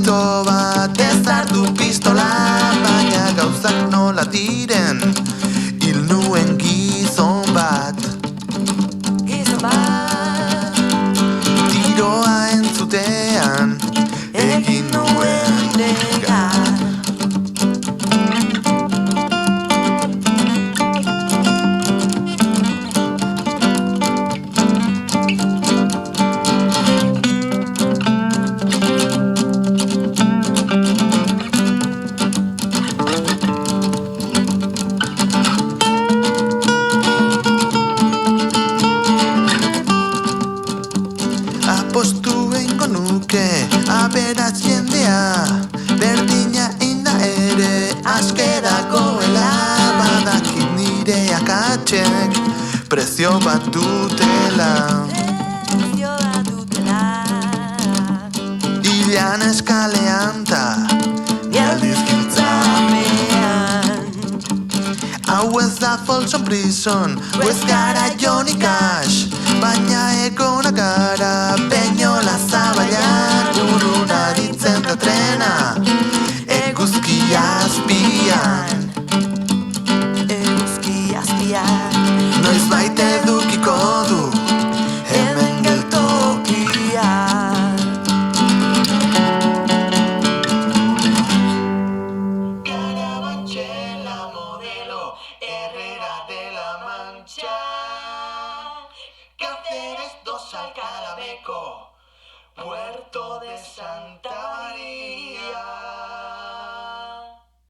mito bat ez hartu pistola, baina gauzak nola diren hil nuen gizon bat. Tiroa entzutean egin nuen negar. Apostu eingo nuke aberats jendea, berdina inda ere askeragoela, badakit nire akatsek prezio bat dutela. Ilan eskalean ta ni aldiz giltzapean. Hau ez da Folsom Prison, ez gara Johnny Cash, baina egona gara Peñola Zabaian. Urruna ditzen da trena eguzki azpian. Noiz baite edukiko du hemen geltokia. Carabanchel modelo, Herrera de la Mancha, Cáceres 2 Alcalá Meco, Puerto de Santa María.